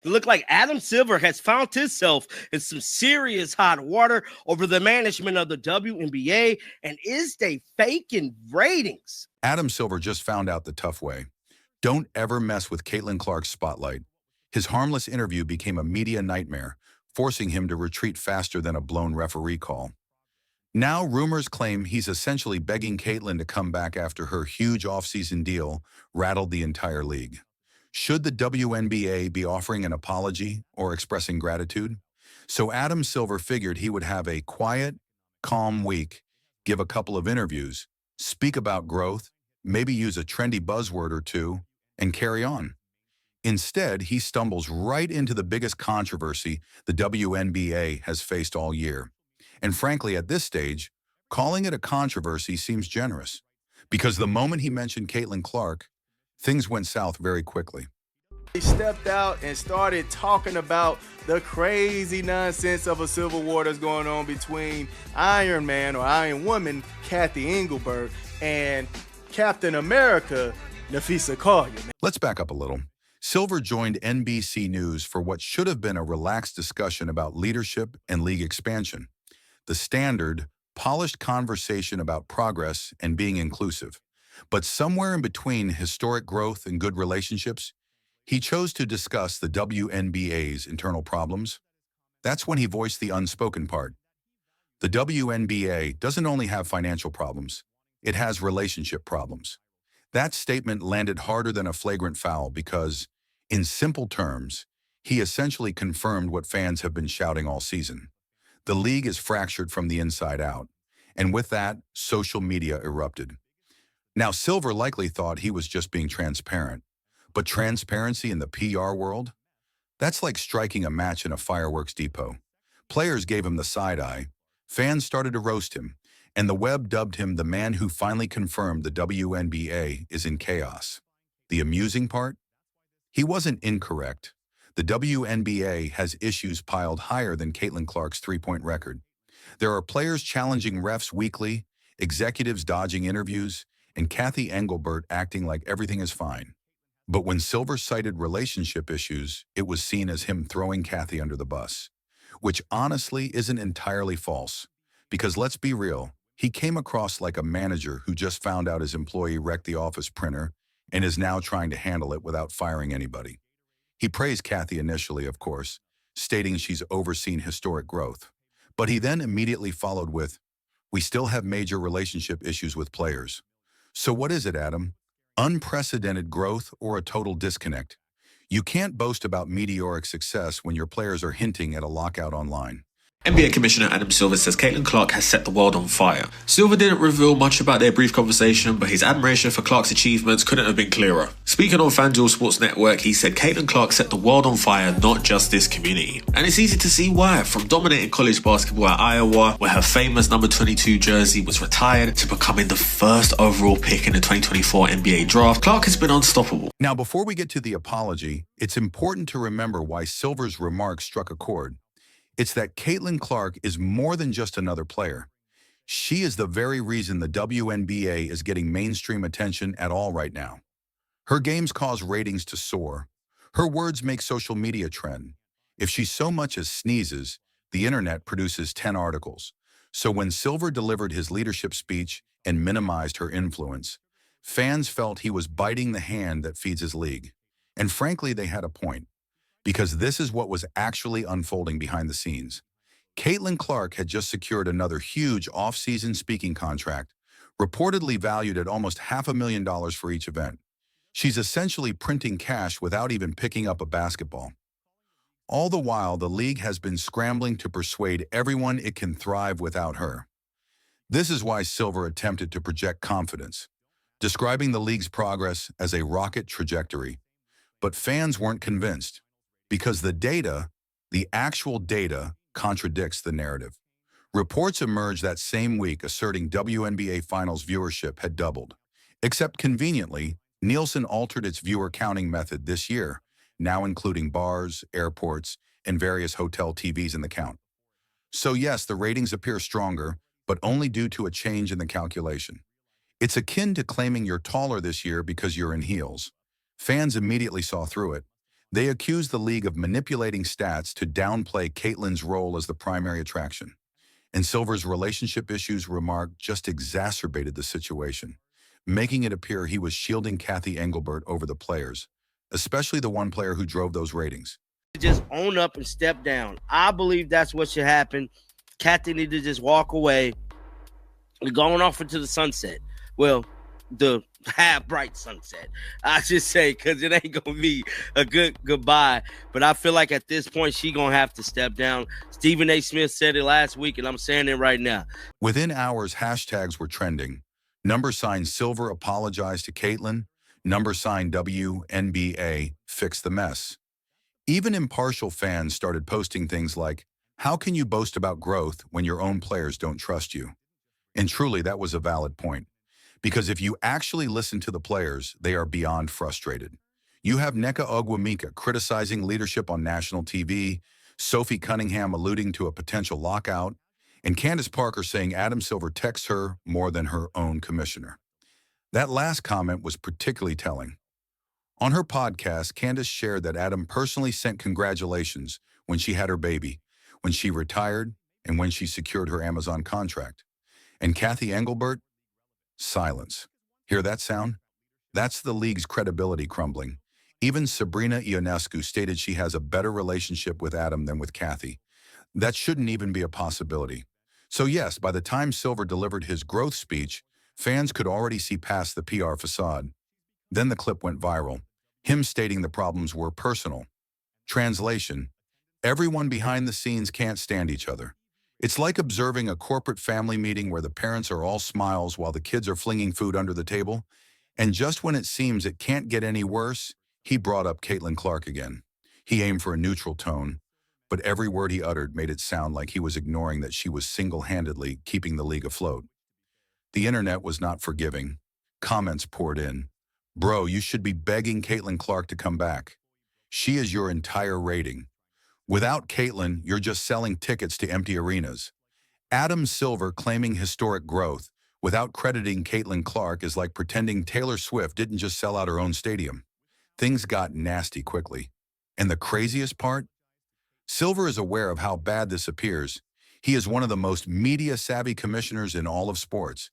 It looked like Adam Silver has found himself in some serious hot water over the management of the WNBA, and is they faking ratings? Adam Silver just found out the tough way. Don't ever mess with Caitlin Clark's spotlight. His harmless interview became a media nightmare, forcing him to retreat faster than a blown referee call. Now, rumors claim he's essentially begging Caitlin to come back after her huge offseason deal rattled the entire league. Should the WNBA be offering an apology or expressing gratitude? So Adam Silver figured he would have a quiet, calm week, give a couple of interviews, speak about growth, maybe use a trendy buzzword or two, and carry on. Instead, he stumbles right into the biggest controversy the WNBA has faced all year. And frankly, at this stage, calling it a controversy seems generous, because the moment he mentioned Caitlin Clark, things went south very quickly. He stepped out and started talking about the crazy nonsense of a civil war that's going on between Iron Man or Iron Woman, Kathy Engelbert, and Captain America, Nafisa Collier. Let's back up a little. Silver joined NBC News for what should have been a relaxed discussion about leadership and league expansion. The standard, polished conversation about progress and being inclusive. But somewhere in between historic growth and good relationships, he chose to discuss the WNBA's internal problems. That's when he voiced the unspoken part. The WNBA doesn't only have financial problems, it has relationship problems. That statement landed harder than a flagrant foul because, in simple terms, he essentially confirmed what fans have been shouting all season. The league is fractured from the inside out, and with that, social media erupted. Now, Silver likely thought he was just being transparent, but transparency in the PR world? That's like striking a match in a fireworks depot. Players gave him the side eye, fans started to roast him, and the web dubbed him the man who finally confirmed the WNBA is in chaos. The amusing part? He wasn't incorrect. The WNBA has issues piled higher than Caitlin Clark's three-point record. There are players challenging refs weekly, executives dodging interviews, and Kathy Engelbert acting like everything is fine. But when Silver cited relationship issues, it was seen as him throwing Kathy under the bus, which honestly isn't entirely false. Because let's be real, he came across like a manager who just found out his employee wrecked the office printer and is now trying to handle it without firing anybody. He praised Kathy initially, of course, stating she's overseen historic growth. But he then immediately followed with, "We still have major relationship issues with players." So what is it, Adam? Unprecedented growth or a total disconnect? You can't boast about meteoric success when your players are hinting at a lockout online. NBA Commissioner Adam Silver says Caitlin Clark has set the world on fire. Silver didn't reveal much about their brief conversation, but his admiration for Clark's achievements couldn't have been clearer. Speaking on FanDuel Sports Network, he said Caitlin Clark set the world on fire, not just this community. And it's easy to see why. From dominating college basketball at Iowa, where her famous number 22 jersey was retired, to becoming the first overall pick in the 2024 NBA draft, Clark has been unstoppable. Now, before we get to the apology, it's important to remember why Silver's remarks struck a chord. It's that Caitlin Clark is more than just another player. She is the very reason the WNBA is getting mainstream attention at all right now. Her games cause ratings to soar. Her words make social media trend. If she so much as sneezes, the internet produces 10 articles. So when Silver delivered his leadership speech and minimized her influence, fans felt he was biting the hand that feeds his league. And frankly, they had a point. Because this is what was actually unfolding behind the scenes. Caitlin Clark had just secured another huge off-season speaking contract, reportedly valued at almost $500,000 for each event. She's essentially printing cash without even picking up a basketball. All the while, the league has been scrambling to persuade everyone it can thrive without her. This is why Silver attempted to project confidence, describing the league's progress as a rocket trajectory. But fans weren't convinced. Because the actual data, contradicts the narrative. Reports emerged that same week asserting WNBA Finals viewership had doubled. Except conveniently, Nielsen altered its viewer counting method this year, now including bars, airports, and various hotel TVs in the count. So yes, the ratings appear stronger, but only due to a change in the calculation. It's akin to claiming you're taller this year because you're in heels. Fans immediately saw through it. They accused the league of manipulating stats to downplay Caitlyn's role as the primary attraction. And Silver's relationship issues remark just exacerbated the situation, making it appear he was shielding Kathy Engelbert over the players, especially the one player who drove those ratings. Just own up and step down. I believe that's what should happen. Kathy need to just walk away. We're going off into the sunset. Well, the half bright sunset, I should say, because it ain't gonna be a good goodbye. But I feel like at this point she gonna have to step down. Stephen A. Smith said it last week, and I'm saying it right now. Within hours, hashtags were trending. # Silver apologized to Caitlyn. # WNBA fix the mess. Even impartial fans started posting things like, "How can you boast about growth when your own players don't trust you?" And truly, that was a valid point. Because if you actually listen to the players, they are beyond frustrated. You have Nneka Ogwumika criticizing leadership on national TV, Sophie Cunningham alluding to a potential lockout, and Candace Parker saying Adam Silver texts her more than her own commissioner. That last comment was particularly telling. On her podcast, Candace shared that Adam personally sent congratulations when she had her baby, when she retired, and when she secured her Amazon contract. And Kathy Engelbert? Silence. Hear that sound? That's the league's credibility crumbling. Even Sabrina Ionescu stated she has a better relationship with Adam than with Kathy. That shouldn't even be a possibility. So yes, by the time Silver delivered his growth speech, fans could already see past the PR facade. Then the clip went viral, him stating the problems were personal. Translation: everyone behind the scenes can't stand each other. It's like observing a corporate family meeting where the parents are all smiles while the kids are flinging food under the table. And just when it seems it can't get any worse, he brought up Caitlin Clark again. He aimed for a neutral tone, but every word he uttered made it sound like he was ignoring that she was single-handedly keeping the league afloat. The internet was not forgiving. Comments poured in. "Bro, you should be begging Caitlin Clark to come back. She is your entire rating. Without Caitlyn, you're just selling tickets to empty arenas." Adam Silver claiming historic growth without crediting Caitlin Clark is like pretending Taylor Swift didn't just sell out her own stadium. Things got nasty quickly. And the craziest part? Silver is aware of how bad this appears. He is one of the most media-savvy commissioners in all of sports.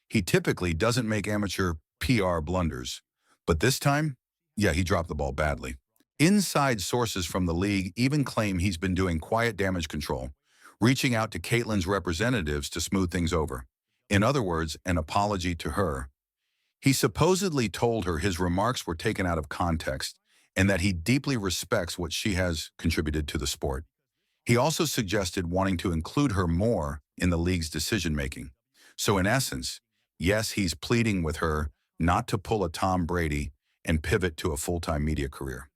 He typically doesn't make amateur PR blunders. But this time, yeah, he dropped the ball badly. Inside sources from the league even claim he's been doing quiet damage control, reaching out to Caitlyn's representatives to smooth things over. In other words, an apology to her. He supposedly told her his remarks were taken out of context and that he deeply respects what she has contributed to the sport. He also suggested wanting to include her more in the league's decision-making. So in essence, yes, he's pleading with her not to pull a Tom Brady and pivot to a full-time media career.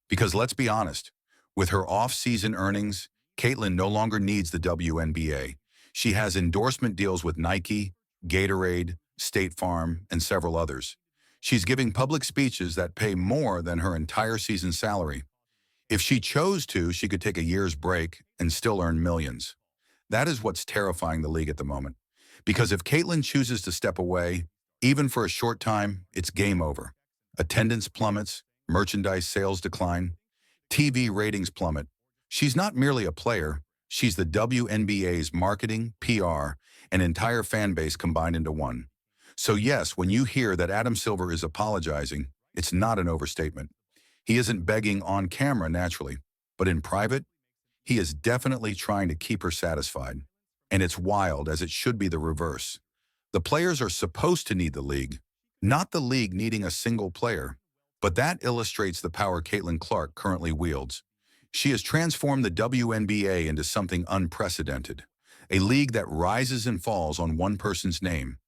Because let's be honest, with her off-season earnings, Caitlyn no longer needs the WNBA. She has endorsement deals with Nike, Gatorade, State Farm, and several others. She's giving public speeches that pay more than her entire season salary. If she chose to, she could take a year's break and still earn millions. That is what's terrifying the league at the moment. Because if Caitlyn chooses to step away, even for a short time, it's game over. Attendance plummets, merchandise sales decline, TV ratings plummet. She's not merely a player, she's the WNBA's marketing, PR, and entire fan base combined into one. So yes, when you hear that Adam Silver is apologizing, it's not an overstatement. He isn't begging on camera naturally, but in private, he is definitely trying to keep her satisfied. And it's wild, as it should be the reverse. The players are supposed to need the league, not the league needing a single player. But that illustrates the power Caitlin Clark currently wields. She has transformed the WNBA into something unprecedented, a league that rises and falls on one person's name.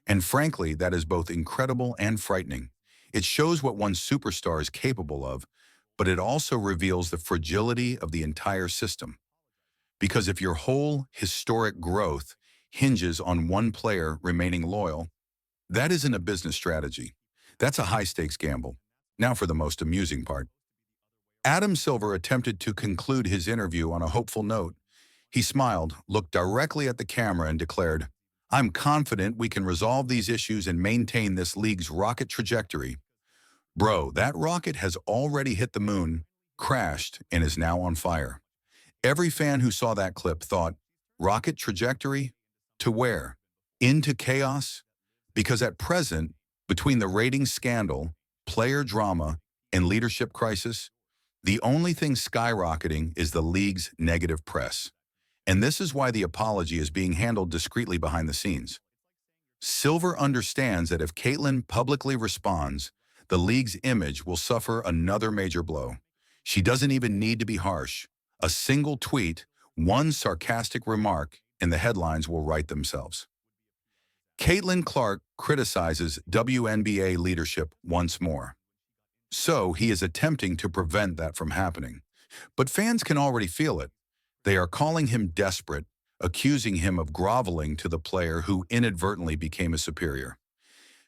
And frankly, that is both incredible and frightening. It shows what one superstar is capable of, but it also reveals the fragility of the entire system. Because if your whole historic growth hinges on one player remaining loyal, that isn't a business strategy. That's a high-stakes gamble. Now for the most amusing part. Adam Silver attempted to conclude his interview on a hopeful note. He smiled, looked directly at the camera, and declared, "I'm confident we can resolve these issues and maintain this league's rocket trajectory." Bro, that rocket has already hit the moon, crashed, and is now on fire. Every fan who saw that clip thought, rocket trajectory? To where? Into chaos? Because at present, between the ratings scandal, player drama, and leadership crisis, the only thing skyrocketing is the league's negative press. And this is why the apology is being handled discreetly behind the scenes. Silver understands that if Caitlyn publicly responds, the league's image will suffer another major blow. She doesn't even need to be harsh. A single tweet, one sarcastic remark, and the headlines will write themselves. Caitlyn Clark criticizes WNBA leadership once more. So he is attempting to prevent that from happening. But fans can already feel it. They are calling him desperate, accusing him of groveling to the player who inadvertently became a superior.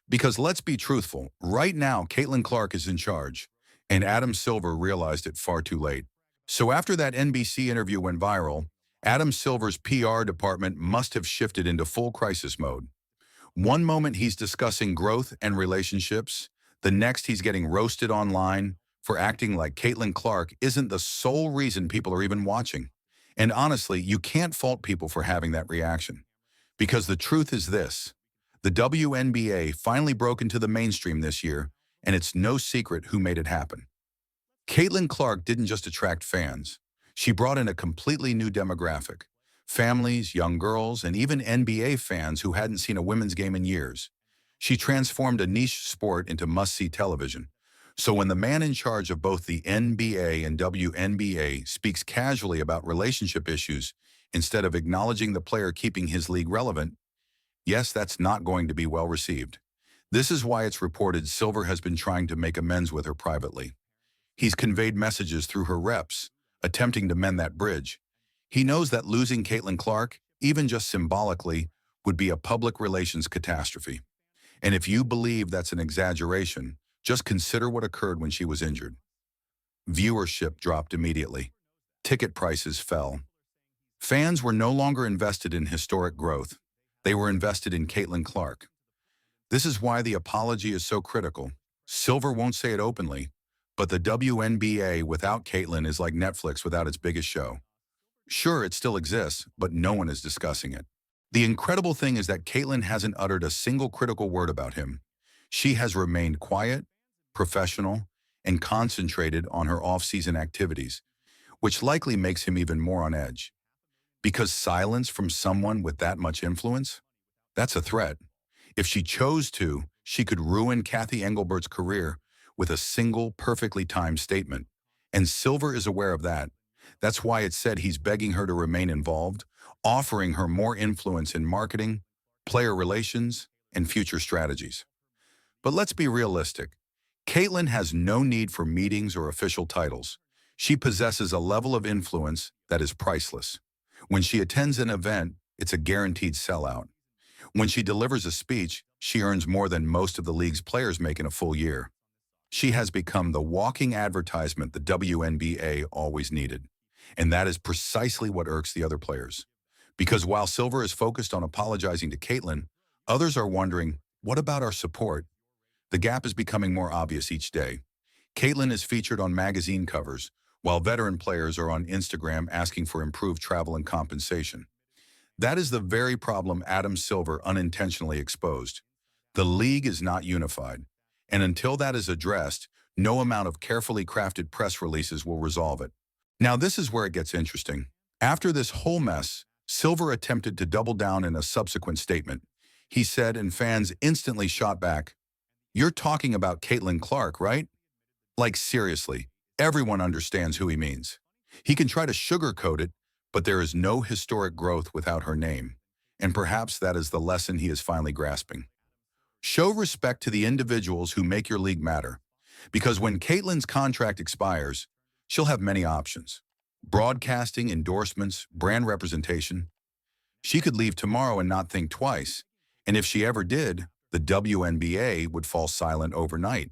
Because let's be truthful, right now Caitlyn Clark is in charge, and Adam Silver realized it far too late. So after that NBC interview went viral, Adam Silver's PR department must have shifted into full crisis mode. One moment he's discussing growth and relationships, the next he's getting roasted online for acting like Caitlyn Clark isn't the sole reason people are even watching. And honestly, you can't fault people for having that reaction. Because the truth is this, the WNBA finally broke into the mainstream this year, and it's no secret who made it happen. Caitlyn Clark didn't just attract fans. She brought in a completely new demographic. Families, young girls, and even NBA fans who hadn't seen a women's game in years. She transformed a niche sport into must-see television. So when the man in charge of both the NBA and WNBA speaks casually about relationship issues instead of acknowledging the player keeping his league relevant, yes, that's not going to be well received. This is why it's reported Silver has been trying to make amends with her privately. He's conveyed messages through her reps, attempting to mend that bridge. He knows that losing Caitlyn Clark, even just symbolically, would be a public relations catastrophe. And if you believe that's an exaggeration, just consider what occurred when she was injured. Viewership dropped immediately. Ticket prices fell. Fans were no longer invested in historic growth. They were invested in Caitlyn Clark. This is why the apology is so critical. Silver won't say it openly, but the WNBA without Caitlyn is like Netflix without its biggest show. Sure, it still exists, but no one is discussing it. The incredible thing is that Caitlyn hasn't uttered a single critical word about him. She has remained quiet, professional, and concentrated on her off-season activities, which likely makes him even more on edge. Because silence from someone with that much influence? That's a threat. If she chose to, she could ruin Kathy Engelbert's career with a single, perfectly timed statement. And Silver is aware of that. That's why it's said he's begging her to remain involved, offering her more influence in marketing, player relations, and future strategies. But let's be realistic. Caitlyn has no need for meetings or official titles. She possesses a level of influence that is priceless. When she attends an event, it's a guaranteed sellout. When she delivers a speech, she earns more than most of the league's players make in a full year. She has become the walking advertisement the WNBA always needed. And that is precisely what irks the other players. Because while Silver is focused on apologizing to Caitlyn, others are wondering, what about our support? The gap is becoming more obvious each day. Caitlyn is featured on magazine covers, while veteran players are on Instagram asking for improved travel and compensation. That is the very problem Adam Silver unintentionally exposed. The league is not unified, and until that is addressed, no amount of carefully crafted press releases will resolve it. Now this is where it gets interesting. After this whole mess, Silver attempted to double down in a subsequent statement. He said, and fans instantly shot back, "You're talking about Caitlyn Clark, right?" Like seriously, everyone understands who he means. He can try to sugarcoat it, but there is no historic growth without her name. And perhaps that is the lesson he is finally grasping. Show respect to the individuals who make your league matter. Because when Caitlyn's contract expires, she'll have many options. Broadcasting, endorsements, brand representation. She could leave tomorrow and not think twice. And if she ever did, the WNBA would fall silent overnight.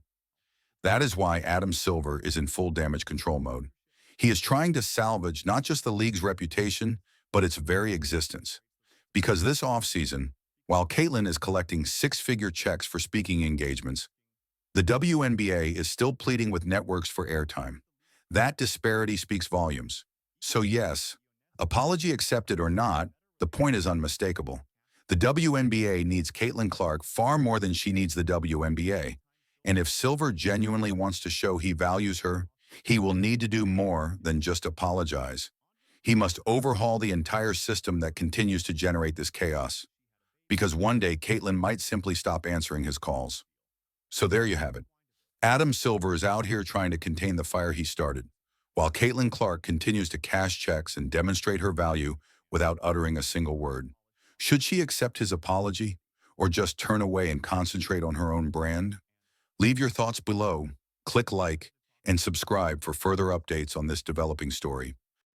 That is why Adam Silver is in full damage control mode. He is trying to salvage not just the league's reputation, but its very existence. Because this offseason, while Caitlyn is collecting six-figure checks for speaking engagements, The WNBA is still pleading with networks for airtime. That disparity speaks volumes. So yes, apology accepted or not, the point is unmistakable. The WNBA needs Caitlin Clark far more than she needs the WNBA. And if Silver genuinely wants to show he values her, he will need to do more than just apologize. He must overhaul the entire system that continues to generate this chaos. Because one day, Caitlin might simply stop answering his calls. So there you have it. Adam Silver is out here trying to contain the fire he started, while Caitlin Clark continues to cash checks and demonstrate her value without uttering a single word. Should she accept his apology, or just turn away and concentrate on her own brand? Leave your thoughts below, click like, and subscribe for further updates on this developing story.